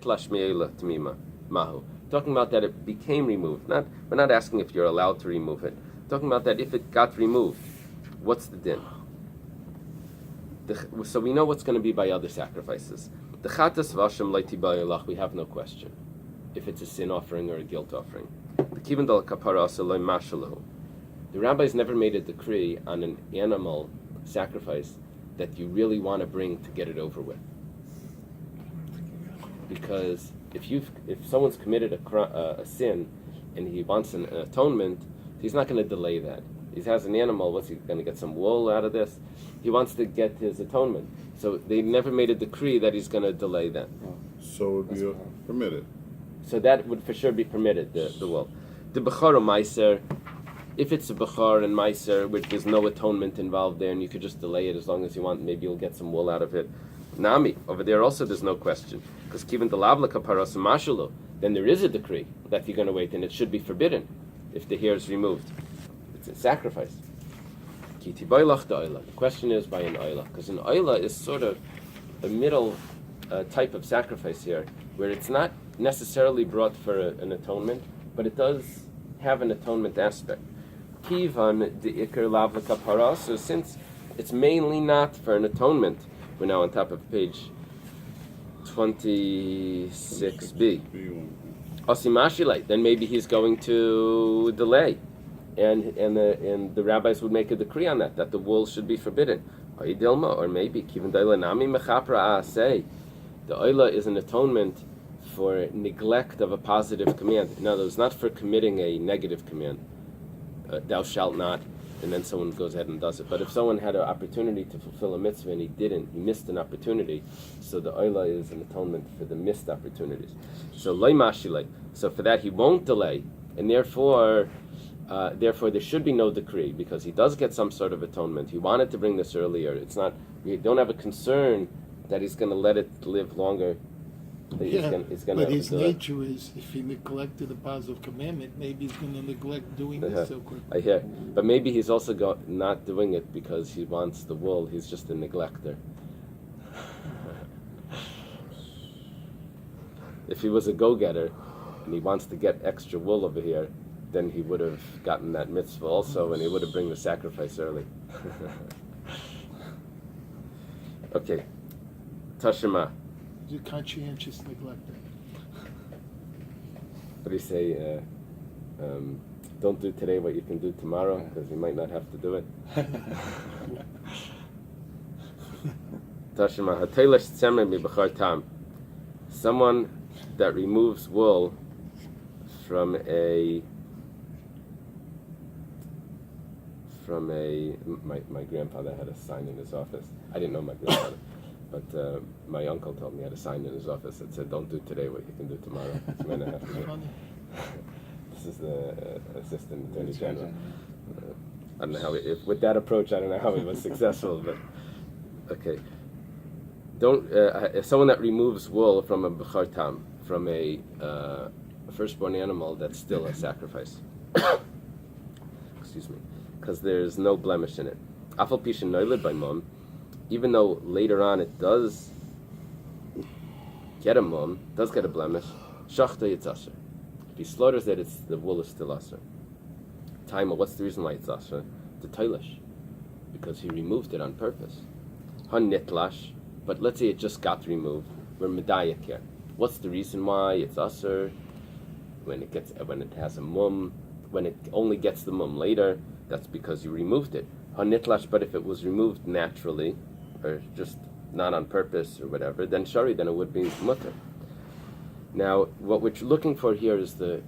nitlash me'ela tmima mahu. Talking about that it became removed. We're not asking if you're allowed to remove it. Talking about that if it got removed, what's the din? So we know what's going to be by other sacrifices. The chatas v'ashem leiti ba'yalach, we have no question if it's a sin offering or a guilt offering. The kivan dal kapara asalei mashalahu. The rabbis never made a decree on an animal sacrifice that you really want to bring to get it over with. Because if someone's committed a sin and he wants an atonement, he's not going to delay that. He has an animal, what's he going to get some wool out of this? He wants to get his atonement. So they never made a decree that he's going to delay that. So it would be permitted. So that would for sure be permitted, the wool. The Bechor Meiser, if it's a Bechor and Meiser, which there's no atonement involved there, and you could just delay it as long as you want, maybe you'll get some wool out of it. Nami, over there also there's no question. Because given the Lavla Kaparas Mashalu, then there is a decree that you're going to wait, and it should be forbidden if the hair is removed. It's a sacrifice. Kiti Bailach the Eily. The question is by an Eily, because an Eily is sort of a middle type of sacrifice here, where it's not necessarily brought for an atonement, but it does have an atonement aspect. Kivan the Iker Lavla Kapara, so since it's mainly not for an atonement, we're now on top of page 26b. Osimashilite, then maybe he's going to delay, and the rabbis would make a decree on that the wool should be forbidden. Or maybe Kivan Daila Nami Mechapra say the Eila is an atonement for neglect of a positive command. In other words, not for committing a negative command, thou shalt not, and then someone goes ahead and does it. But if someone had an opportunity to fulfill a mitzvah and he didn't, he missed an opportunity, so the Eila is an atonement for the missed opportunities. So loy mashilei. So for that he won't delay, and therefore there should be no decree, because he does get some sort of atonement. He wanted to bring this earlier. It's not, we don't have a concern that he's going to let it live longer. But his nature is, if he neglected the positive commandment, maybe he's going to neglect doing this so quickly. I hear. But maybe he's also not doing it because he wants the wool. He's just a neglector. If he was a go-getter and he wants to get extra wool over here, then he would have gotten that mitzvah also, and he would have bring the sacrifice early. Okay. Tashima. He's a conscientious neglector. What do you say? Don't do today what you can do tomorrow, because you might not have to do it. Tashima hateilash tzemer mi b'char tam. Someone that removes wool from a my grandfather had a sign in his office. I didn't know my grandfather. But my uncle told me he had a sign in his office that said, "Don't do today what you can do tomorrow." It's men have to do. This is the assistant attorney general. I don't know how with that approach. I don't know how he was successful, but okay. Don't someone that removes wool from a bechar tam, from a firstborn animal that's still a sacrifice. Excuse me, because there's no blemish in it. Afal pishin noiled by mom. Even though later on it does get a mum, does get a blemish, shachta it's asher. If he slaughters it, the wool is still asher. Taima, what's the reason why it's asher? The toilish, because he removed it on purpose. Han nitlash, but let's say it just got removed. We're medayak here. What's the reason why it's asher? When it has a mum, when it only gets the mum later, that's because you removed it. Han nitlash, but if it was removed naturally, or just not on purpose or whatever, then shari, then it would be mutter. Now, what we're looking for here is to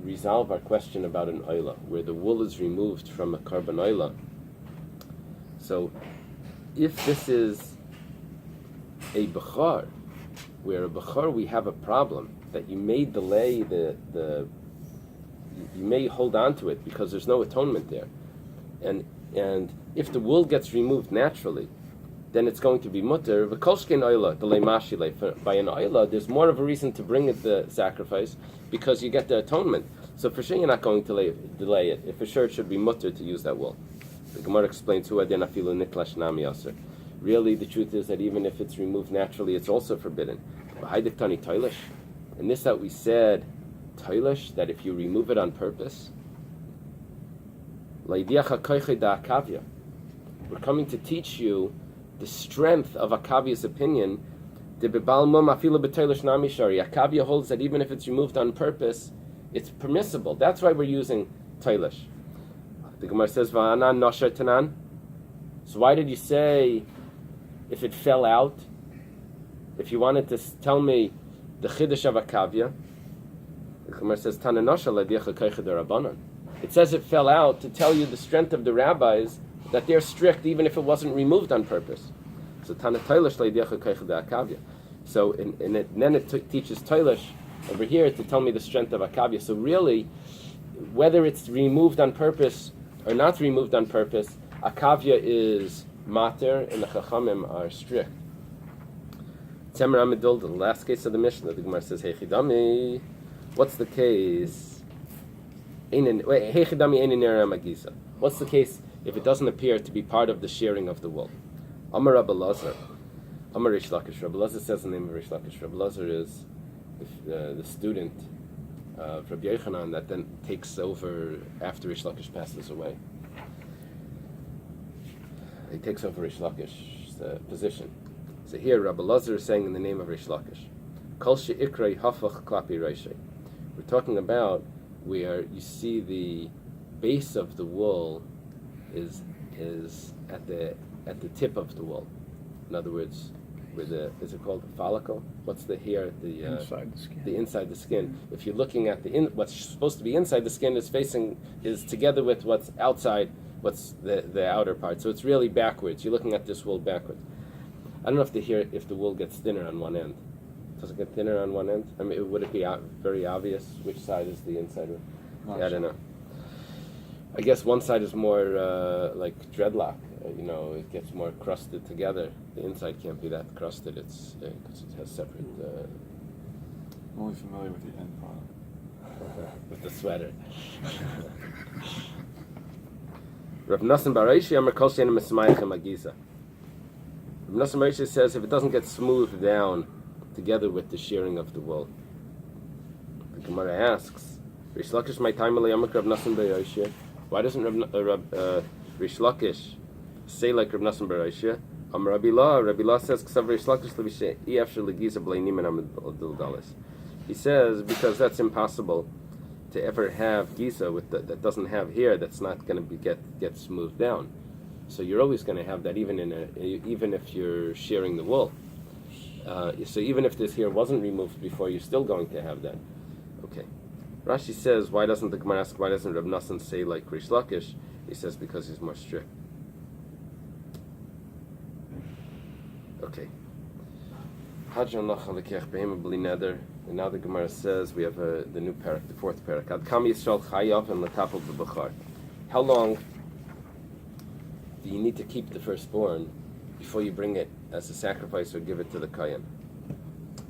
resolve our question about an oila, where the wool is removed from a carbon oila. So, if this is a bechar, where a bechar we have a problem that you may delay you may hold on to it because there's no atonement there, and if the wool gets removed naturally, then it's going to be mutter. V'kolshkein oila, delay mashile. By an oila, there's more of a reason to bring it the sacrifice because you get the atonement. So for sure you're not going to delay it. If for sure it should be mutter to use that wool. The Gemara explains who adin afilu niklash nami aser. Really, the truth is that even if it's removed naturally, it's also forbidden. V'haidiktani toilish. And this that we said, toilish, that if you remove it on purpose, Laidiacha koiche da akavya. We're coming to teach you the strength of Akavya's opinion. The bebal mum afilu b'toilish nami shari. Akavya holds that even if it's removed on purpose, it's permissible. That's why we're using toilish. The Gemara says, "Va'anan nosher tanan." So why did you say if it fell out? If you wanted to tell me the chiddush of Akavya, the Gemara says, "Tana nosher ladiacha koiche da rabbanan." It says it fell out to tell you the strength of the rabbis, that they're strict even if it wasn't removed on purpose. So Tana toilish ladiacha koiche da Akavya. So then it teaches toilish over here to tell me the strength of Akavya. So really, whether it's removed on purpose or not removed on purpose, Akavya is mater and the Chachamim are strict. Tzemer Amidul, the last case of the Mishnah, the Gemara says, Heichidami, what's the case? What's the case if it doesn't appear to be part of the shearing of the wool? Amar Rabbi Lazar, Amar Rish Lakish. Rabbi Lazar says the name of Rish Lakish. Rabbi Lazar is the student of Rabbi Yochanan that then takes over after Rish Lakish passes away. He takes over Rish Lakish's position. So here Rabbi Lazar is saying in the name of Rish Lakish, Kol she'ikrei hafach klapi reishei. We're talking about where you see the base of the wool is at the tip of the wool. In other words, where is it called the follicle? What's the hair? Inside the skin. The inside the skin. If you're looking at what's supposed to be inside the skin is together with what's outside, what's the outer part. So it's really backwards. You're looking at this wool backwards. I don't know if the wool gets thinner on one end. Does it get thinner on one end? I mean, would it be very obvious which side is the inside of it? Yeah, I don't know. I guess one side is more like dreadlock. It gets more crusted together. The inside can't be that crusted. It's because it has separate. I'm only familiar with the end product. With the sweater. Rav Nosson Bar Reishi Amar Kol She'eino Mismayach Magiza. Rav Nosson Bar Reishi says if it doesn't get smoothed down together with the shearing of the wool. The Gemara asks, Rish Lakish my time Rav Nosson Bar Reishi. Why doesn't Rish Lakish say like Rav Nosson Bar Reishi? Rabbi La says Ksav Rish Lakish Levishe Efshar Legiza B'lei Nimen Amid Dalis. He says because that's impossible to ever have giza that doesn't have hair that's not going to get smoothed down. So you're always going to have that even if you're shearing the wool. So even if this hair wasn't removed before, you're still going to have that. Okay. Rashi says, why doesn't the Gemara ask, why doesn't Rav Nosson say like Rish Lakish? He says because he's more strict. Okay. And now the Gemara says we have the new parak, the fourth parak. How long do you need to keep the firstborn before you bring it as a sacrifice or give it to the Kayan?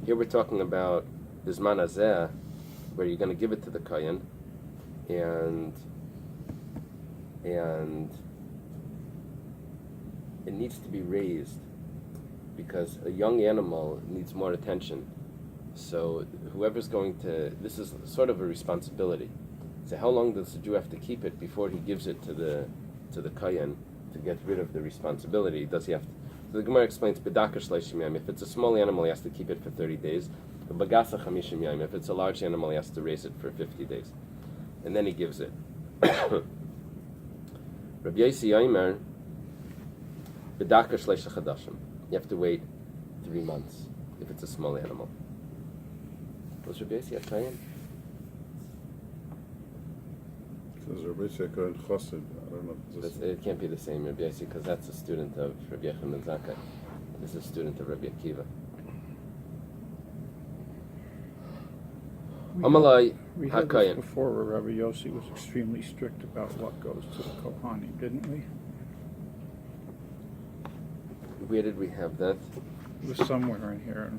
Here we're talking about Bizman Hazeh, where you're going to give it to the Kayan, and it needs to be raised because a young animal needs more attention. So whoever's going to, this is sort of a responsibility. So how long does the Jew have to keep it before he gives it to the Kayan to get rid of the responsibility? Does he have to? So the Gemara explains, B'dakar shleishim yom. If it's a small animal, he has to keep it for 30 days. B'gasa chamishim yom. If it's a large animal, he has to raise it for 50 days. And then he gives it. Rabbi Yosi Yomer, B'dakar shleisha chadashim. You have to wait 3 months if it's a small animal. Was Rabbi Yosi a Kayan? Because Rabbi Yosi Kohen Chassid. I don't know. It can't be the same Rabbi Yosi because that's a student of Rabbi Yochanan Zakkai. This is a student of Rabbi Akiva. We had this before where Rabbi Yosi was extremely strict about what goes to the Kohanim, didn't we? Where did we have that? It was somewhere in here.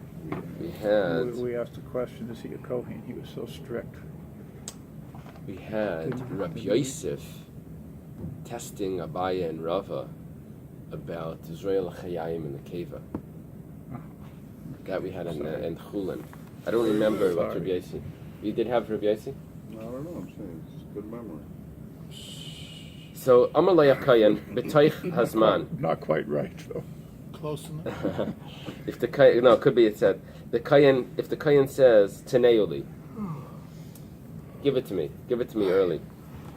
And we asked the question, is he a Kohen? He was so strict. We had Rabbi Yosef testing Abaya and Rava about Israel Chayayim in the Keva. God, we had in Chulin. I don't remember what Rabbi Yosi. You did have Rabbi Yosi? I don't know. I'm saying it's good memory. So Amar Kayan b'toich hazman. Not quite right though. Close enough. If the Kayan, no, it could be it said the Kayan. If the Kayan says Teneuli, give it to me early.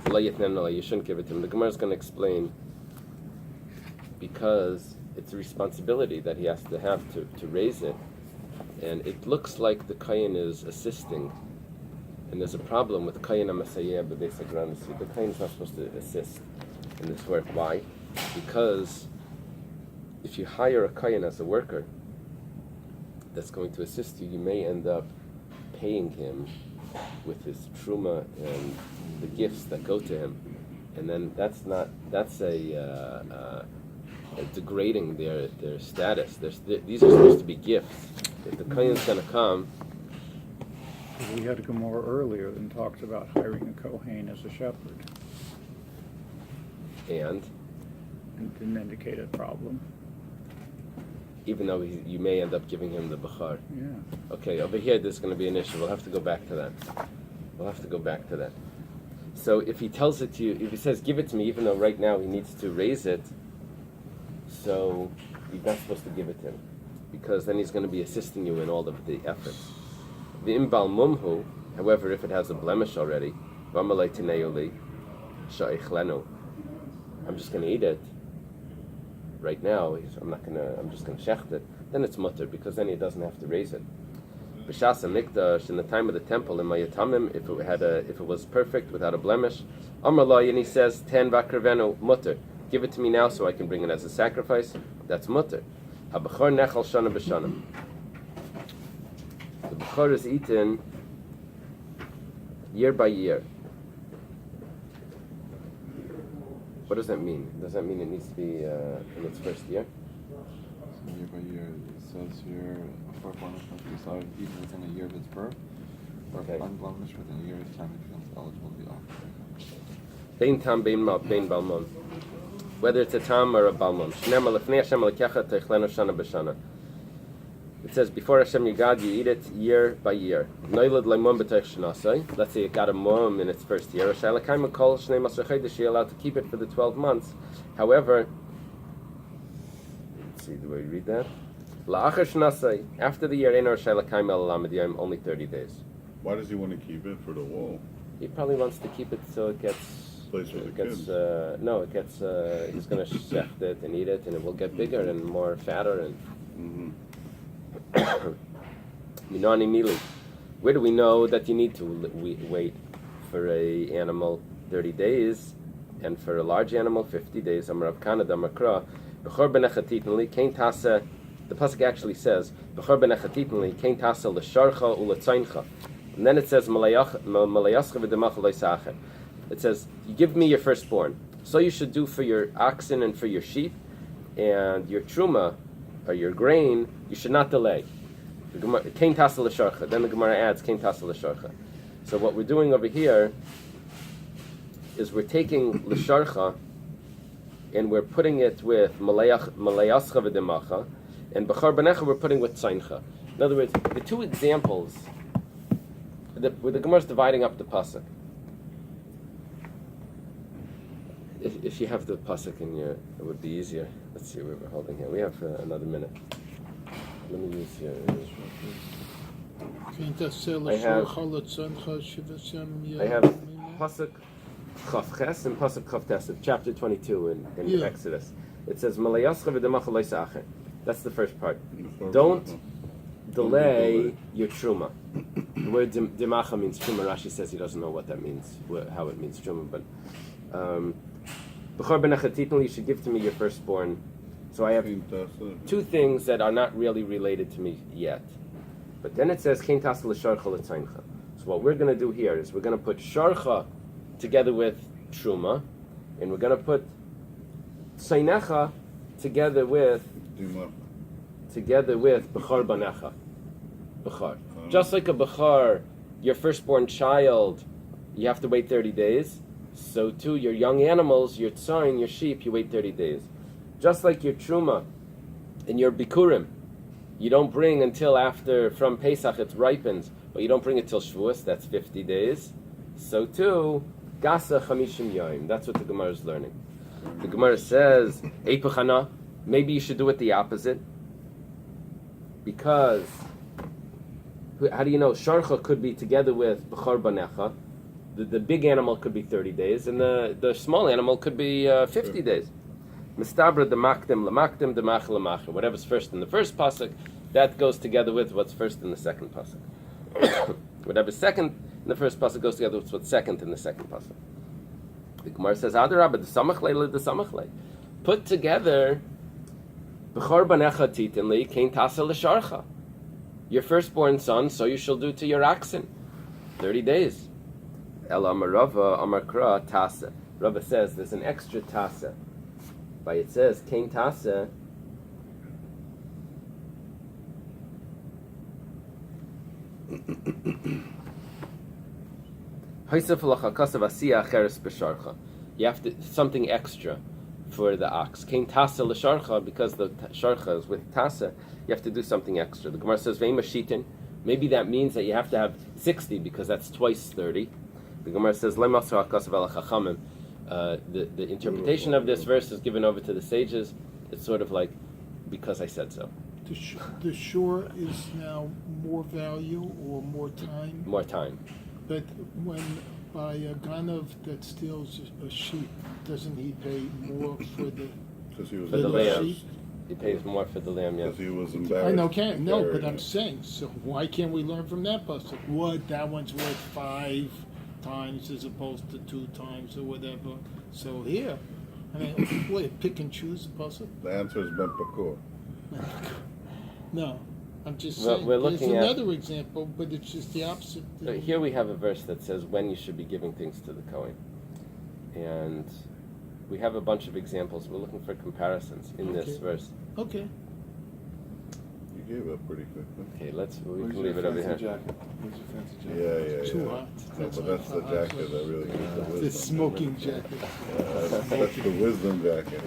You shouldn't give it to him. The Gemara is going to explain because it's a responsibility that he has to raise it, and it looks like the Kayan is assisting, and there's a problem with Kayan Amasayeh b'Beis Hagranasi. The Kayan is not supposed to assist in this work. Why? Because if you hire a Kayan as a worker that's going to assist you, you may end up paying him with his truma and the gifts that go to him, and then that's degrading their status. These are supposed to be gifts. If the Kayan's going to come, We had a Gemara earlier that talks about hiring a Kohen as a shepherd. And It didn't indicate a problem. even though you may end up giving him the Bechar. Yeah. Okay, over here there's going to be an issue. We'll have to go back to that. So if he tells it to you, if he says, give it to me, even though right now he needs to raise it, so you're not supposed to give it to him, because then he's going to be assisting you in all of the efforts. The imbal mumhu, however, if it has a blemish already, I'm just going to eat it right now. I'm just going to shecht it. Then it's mutter, because then he doesn't have to raise it. B'shas mikdash, in the time of the temple in Mayatamim, if it was perfect without a blemish, Amar and he says, ten vakravenu mutter, give it to me now so I can bring it as a sacrifice. That's mutter. Habachor nechal shana b'shana. The bechor is eaten year by year. What does that mean? Does that mean it needs to be in its first year? Year by year, it says here, before blemish must be slaughtered even within a year of its birth, or Okay. unblemished within a year's time, it becomes eligible to be offered. Bein tam, bein balmon. Whether it's a tam or a balmon. Shneimah lefnei Hashem alekecha teichlenu shana b'shana. It says, before Hashem your God, you eat it year by year. Noilad leimon b'teich shnasai. Let's say it got a mom in its first year. Sha'alakayim kol shnei masar chodesh, you're allowed to keep it for the 12 months. However, let's see, do we read that? La'achar shnasai. After the year, einor sha'alakayim el lamed yom, only 30 days. Why does he want to keep it for the wall? He probably wants to keep it so it gets... Place for the kids. He's going to shecht it and eat it, and it will get bigger and more fatter and... Minani mili. Where do we know that you need to wait for a animal 30 days and for a large animal 50 days? Amar Rav Kana Damakra. Bechor benechatitnli kein tasa. The pasuk actually says Bechor benechatitnli kein tasa l'sharcha u'letzaincha. And then it says Malayascha v'demacha loisacher. It says you give me your firstborn. So you should do for your oxen and for your sheep and your truma or your grain. You should not delay. Kein tasa l'sharcha. Then the Gemara adds Kein tasa l'sharcha. So what we're doing over here is we're taking l'sharcha and we're putting it with malayascha v'demacha, and b'char b'necha we're putting with tzeincha. In other words, the two examples, where the Gemara is dividing up the pasuk. If you have the pasuk in your, it would be easier. Let's see where we're holding here. We have another minute. Let me use here. I have pasuk Chav Ches and pasuk Chav Tes of chapter 22 in Exodus. It says Malayascha v'demacha loisacher. That's the first part. Don't delay your truma. The word demacha means truma. Rashi says he doesn't know what that means, how it means truma, but b'chor benechatitnli, you should give to me your firstborn. So I have two things that are not really related to me yet. But then it says kein tasa l'sharcha l'tzaincha. So what we're going to do here is we're going to put sharcha together with truma, and we're going to put tzainecha together with b'char banecha. B'char. Just like a b'char, your firstborn child, you have to wait 30 days. So too, your young animals, your tzain, your sheep, you wait 30 days. Just like your truma and your bikurim, you don't bring until after, from Pesach it ripens, but you don't bring it till Shavuos, that's 50 days. So too, Gasa Chamishim Yom. That's what the Gemara is learning. The Gemara says, Eipuchana, maybe you should do it the opposite. Because, how do you know? Sharcha could be together with Bechor Banecha. The big animal could be 30 days, and the small animal could be 50 days. Mistabra demakdim lamakdim demach lamachim. Whatever's first in the first pasuk, that goes together with what's first in the second pasuk. Whatever's second in the first pasuk goes together with what's second in the second pasuk. The Gemara says, Adarabba, the samachle, the samachle. Put together Bechor banecha titinli kein tasa l'sharcha. Your firstborn son, so you shall do to your oxen. 30 days. El Amar Rava, Amar Kra, Tasa. Rava says there's an extra Tasa. By it says, Kain Tasa. You have to, something extra for the ox. Kain Tasa l'sharcha, because the sharcha is with Tasa, you have to do something extra. The Gemara says, Ve'ima shitin. Maybe that means that you have to have 60, because that's twice 30. The Gemara says, the interpretation of this verse is given over to the sages. It's sort of like, because I said so. The shore is now more value or more time? More time. But when by a ganav that steals a sheep, doesn't he pay more for the lamb? sheep? He pays more for the lamb, yes. Because he was embarrassed. I know, but I'm saying, so why can't we learn from that pasuk? What, that one's worth 5 times as opposed to 2 times or whatever. So here, I mean, wait, pick and choose the pasuk? The answer is Ben Pakur. No, I'm just Well, saying. we're There's looking another example, but it's just the opposite. Here we have a verse that says when you should be giving things to the Kohen. And we have a bunch of examples. We're looking for comparisons in this verse. Okay. You gave up pretty quickly. Okay, we can leave it over here. Jacket? Where's your fancy jacket? Yeah. Too hot. No, but that's the jacket that really gives the wisdom. The smoking jacket. That's the wisdom jacket.